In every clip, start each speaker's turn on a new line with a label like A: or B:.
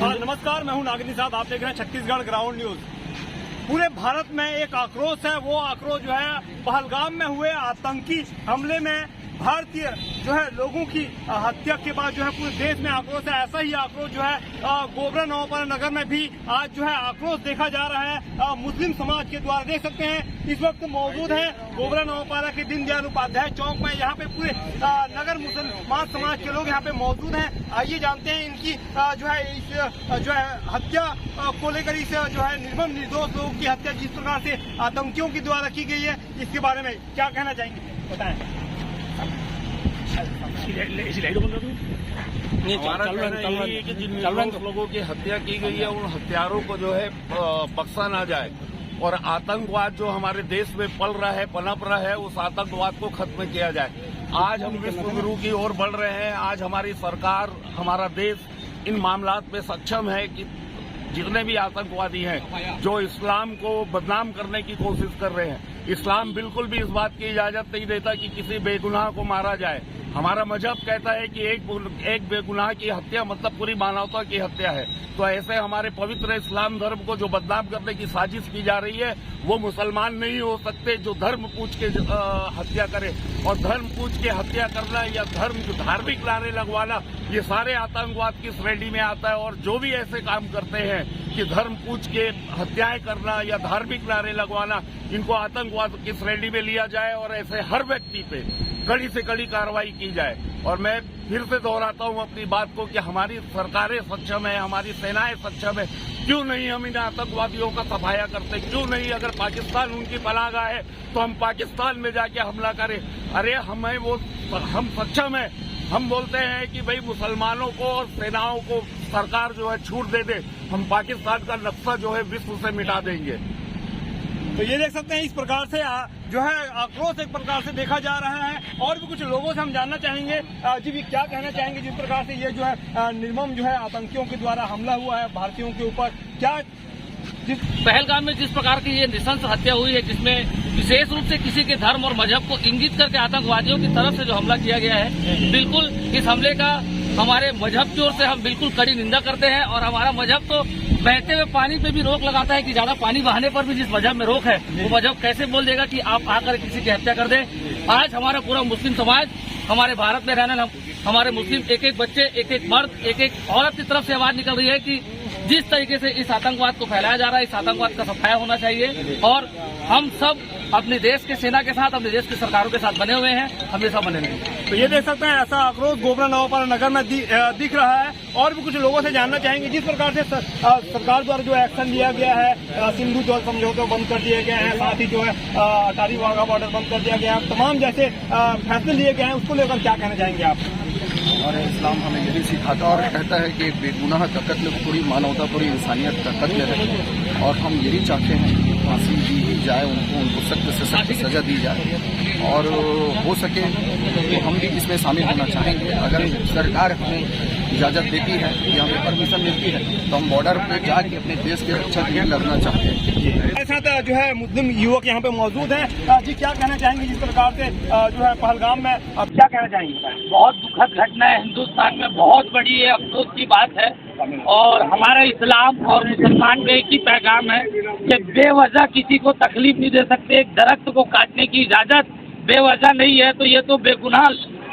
A: नमस्कार, मैं हूं नागिनी साहब। आप देख रहे हैं छत्तीसगढ़ ग्राउंड न्यूज। पूरे भारत में एक आक्रोश है। वो आक्रोश जो है पहलगाम में हुए आतंकी हमले में भारतीय जो है लोगों की हत्या के बाद जो है पूरे देश में आक्रोश है। ऐसा ही आक्रोश जो है गोबरा नवापारा नगर में भी आज जो है आक्रोश देखा जा रहा है मुस्लिम समाज के द्वारा। देख सकते हैं इस वक्त मौजूद है गोबरा नवापारा के दीनदयाल उपाध्याय चौक में। यहाँ पे पूरे नगर मुसलमान समाज के लोग यहाँ पे मौजूद हैं। आइए जानते हैं इनकी जो है इस जो है हत्या को लेकर, इस जो है निर्मम निर्दोष लोगों की हत्या जिस प्रकार से आतंकियों के द्वारा की गई है, इसके बारे में क्या कहना चाहेंगे, बताएं।
B: हमारा कहना यही है कि जिन लोगों की हत्या की गई है उन हत्यारों को जो है बख्शा ना जाए और आतंकवाद जो हमारे देश में पल रहा है, पनप रहा है, उस आतंकवाद को खत्म किया जाए। आज हम विश्व गुरु की ओर बढ़ रहे हैं। आज हमारी सरकार, हमारा देश इन मामलात में सक्षम है कि जितने भी आतंकवादी हैं जो इस्लाम को बदनाम करने की कोशिश कर रहे हैं, इस्लाम बिल्कुल भी इस बात की इजाजत नहीं देता कि किसी बेगुनाह को मारा जाए। हमारा मजहब कहता है कि एक बेगुनाह की हत्या मतलब पूरी मानवता की हत्या है। तो ऐसे हमारे पवित्र इस्लाम धर्म को जो बदनाम करने की साजिश की जा रही है, वो मुसलमान नहीं हो सकते जो धर्म पूछ के हत्या करे। और धर्म पूछ के हत्या करना या धार्मिक नारे लगवाना, ये सारे आतंकवाद की श्रेणी में आता है। और जो भी ऐसे काम करते हैं कि धर्म पूछ के हत्याएं करना या धार्मिक नारे लगवाना, इनको आतंकवाद की श्रेणी में लिया जाए और ऐसे हर व्यक्ति पे कड़ी से कड़ी कार्रवाई की जाए। और मैं फिर से दोहराता हूं अपनी बात को कि हमारी सरकारें सक्षम है, हमारी सेनाएं सक्षम है। क्यों नहीं हम इन आतंकवादियों का सफाया करते? क्यों नहीं, अगर पाकिस्तान उनकी पनाहगाह है तो हम पाकिस्तान में जाके हमला करें? अरे हम सक्षम है। हम बोलते हैं कि भाई मुसलमानों को और सेनाओं को सरकार जो है छूट दे दे, हम पाकिस्तान का नक्शा जो है विश्व से मिटा देंगे।
A: तो ये देख सकते हैं इस प्रकार से जो है आक्रोश एक प्रकार से देखा जा रहा है। और भी कुछ लोगों से हम जानना चाहेंगे जी भी क्या कहना चाहेंगे जिस प्रकार से ये जो है निर्मम जो है आतंकियों के द्वारा हमला हुआ है भारतीयों के ऊपर। क्या
C: पहलगाम में जिस प्रकार की ये नृशंस हत्या हुई है, जिसमें विशेष रूप से किसी के धर्म और मजहब को इंगित करके आतंकवादियों की तरफ से जो हमला किया गया है, बिल्कुल इस हमले का हमारे मजहब की ओर से हम बिल्कुल कड़ी निंदा करते हैं। और हमारा मजहब तो बहते हुए पानी पे भी रोक लगाता है कि ज्यादा पानी बहाने पर भी जिस मजहब में रोक है, वो मजहब कैसे बोल देगा कि आप आकर किसी की हत्या कर दें। आज हमारा पूरा मुस्लिम समाज, हमारे भारत में रहने हमारे मुस्लिम एक एक बच्चे, एक एक मर्द, एक एक औरत की तरफ से आवाज निकल रही है कि जिस तरीके से इस आतंकवाद को फैलाया जा रहा है, इस आतंकवाद का सफाया होना चाहिए। और हम सब अपने देश के सेना के साथ, अपने देश की सरकारों के साथ बने हुए हैं, हमेशा बने रहेंगे।
A: तो ये देख सकते हैं ऐसा आक्रोश गोबरा नवापारा नगर में दिख रहा है। और भी कुछ लोगों से जानना चाहेंगे जिस प्रकार से सरकार द्वारा जो एक्शन लिया गया है, सिंधु जल समझौते बंद कर दिए गए हैं, साथ ही जो है अटारी वाघा बॉर्डर बंद कर दिया गया है, तमाम जैसे फैसले लिए गए हैं, उसको लेकर क्या कहना चाहेंगे आप?
D: और इस्लाम हमें यही सिखाता और कहता है कि बेगुनाह का कत्ल पूरी मानवता, पूरी इंसानियत का कत्ल है। और हम यही चाहते हैं कि फांसी दी जाए, उनको सख्त से सख्त सजा दी जाए। और हो सके तो हम भी इसमें शामिल होना चाहेंगे। अगर सरकार हमें इजाज़त देती है या हमें परमिशन मिलती है तो हम बॉर्डर पर जाके अपने देश की रक्षा के लिए लड़ना चाहते हैं।
A: हमारे साथ जो है मुस्लिम युवक यहाँ पे मौजूद हैं। जी क्या कहना चाहेंगे जिस प्रकार से जो है पहलगाम में, अब क्या कहना चाहेंगे?
C: बहुत दुखद घटना है, हिंदुस्तान में बहुत बड़ी है, अफसोस की बात है। और हमारा इस्लाम और मुसलमान का एक ही पैगाम है कि बेवजह किसी को तकलीफ नहीं दे सकते। एक दरख्त को काटने की इजाज़त बेवजह नहीं है। तो ये तो बेगुनाह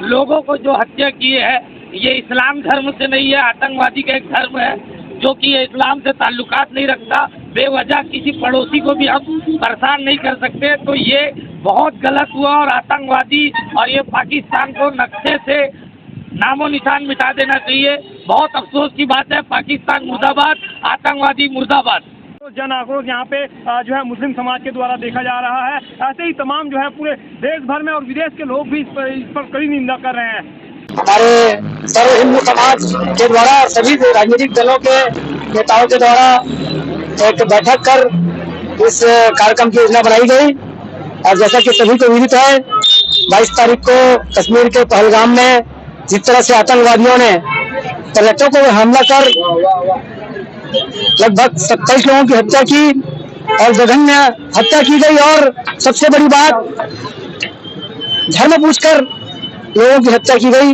C: लोगों को जो हत्या की है, ये इस्लाम धर्म से नहीं है, आतंकवादी का एक धर्म है जो कि इस्लाम से ताल्लुकात नहीं रखता। बेवजह किसी पड़ोसी को भी हम परेशान नहीं कर सकते। तो ये बहुत गलत हुआ और आतंकवादी, और ये पाकिस्तान को नक्शे से नामो निशान मिटा देना चाहिए। बहुत अफसोस की बात है। पाकिस्तान मुर्दाबाद, आतंकवादी मुर्दाबाद।
A: तो जन आक्रोश यहाँ पे जो है मुस्लिम समाज के द्वारा देखा जा रहा है। ऐसे ही तमाम जो है पूरे देश भर में और विदेश के लोग भी इस पर कड़ी निंदा कर रहे हैं।
E: हमारे सर्व हिंदू समाज के द्वारा सभी राजनीतिक दलों के नेताओं के द्वारा एक बैठक कर इस कार्यक्रम की योजना बनाई गई। और जैसा कि सभी को विदित है, 22 तारीख को कश्मीर के पहलगाम में जिस तरह से आतंकवादियों ने पर्यटकों को हमला कर लगभग 27 लोगों की हत्या की और जघन्य हत्या की गई। और सबसे बड़ी बात, धर्म पूछकर लोगों की हत्या की गई।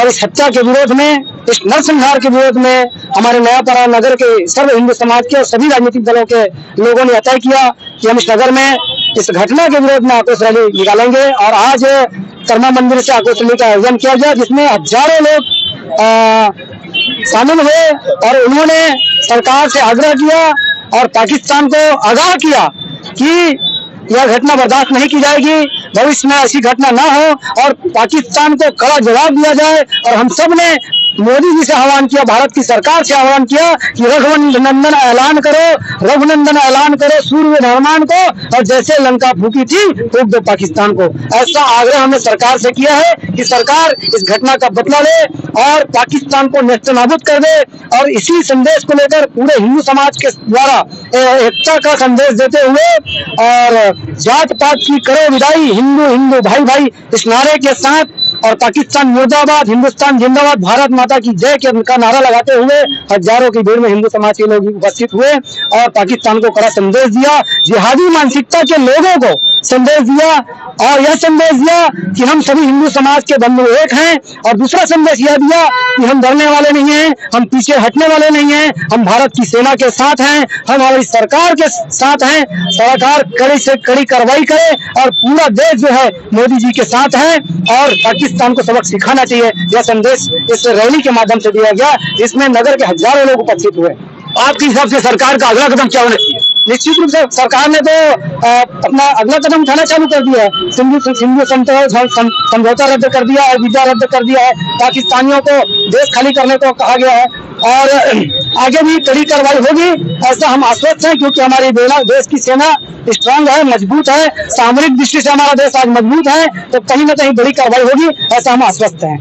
E: और इस हत्या के विरोध में, इस नरसंहार के विरोध में हमारे नयापाड़ा नगर के सर्व हिंदू समाज के और सभी राजनीतिक दलों के लोगों ने तय किया कि हम इस नगर में इस घटना के विरोध में आक्रोश रैली निकालेंगे। और आज कर्मा मंदिर से आक्रोश रैली का आयोजन किया गया, जिसमें हजारों लोग शामिल हुए और उन्होंने सरकार से आग्रह किया और पाकिस्तान को आगाह किया कि यह घटना बर्दाश्त नहीं की जाएगी, भविष्य में ऐसी घटना ना हो और पाकिस्तान को कड़ा जवाब दिया जाए। और हम सब ने मोदी जी से आह्वान किया, भारत की सरकार से आह्वान किया कि रघुनंदन ऐलान करो, रघुनंदन ऐलान करो सूर्य निर्माण को, और जैसे लंका फूकी थी फूक दो पाकिस्तान को। ऐसा आग्रह हमने सरकार से किया है कि सरकार इस घटना का बदला ले और पाकिस्तान को नेस्तनाबूद कर दे। और इसी संदेश को लेकर पूरे हिंदू समाज के द्वारा एकता का संदेश देते हुए और जात पात की करो विदाई, हिंदू हिंदू भाई भाई इस नारे के साथ और पाकिस्तान मुर्दाबाद, हिंदुस्तान जिंदाबाद, भारत माता की जय का नारा लगाते हुए हजारों की भीड़ में हिंदू समाज के लोग उपस्थित हुए और पाकिस्तान को कड़ा संदेश दिया, जिहादी मानसिकता के लोगों को संदेश दिया और यह संदेश दिया कि हम सभी हिंदू समाज के बंधु एक हैं। और दूसरा संदेश यह दिया कि हम डरने वाले नहीं हैं, हम पीछे हटने वाले नहीं हैं, हम भारत की सेना के साथ हैं, हम हमारी सरकार के साथ हैं। सरकार कड़ी से कड़ी कार्रवाई करे और पूरा देश जो है मोदी जी के साथ है और पाकिस्तान को सबक सिखाना चाहिए। यह संदेश इस रैली के माध्यम से दिया गया, जिसमें नगर के हजारों लोग उपस्थित हुए। आपके हिसाब से सरकार का अगला कदम क्या होना चाहिए? निश्चित रूप से सरकार ने तो अपना अगला कदम उठाना चालू कर दिया है। सिंधु समझौता रद्द कर दिया है, वीजा रद्द कर दिया है, पाकिस्तानियों को देश खाली करने को कहा गया है और आगे भी कड़ी कार्रवाई होगी, ऐसा हम आश्वस्त हैं। क्योंकि हमारी देश की सेना स्ट्रांग है, मजबूत है, सामरिक दृष्टि से हमारा देश आज मजबूत है, तो कहीं न कहीं बड़ी कार्रवाई होगी, ऐसा हम आश्वस्त हैं।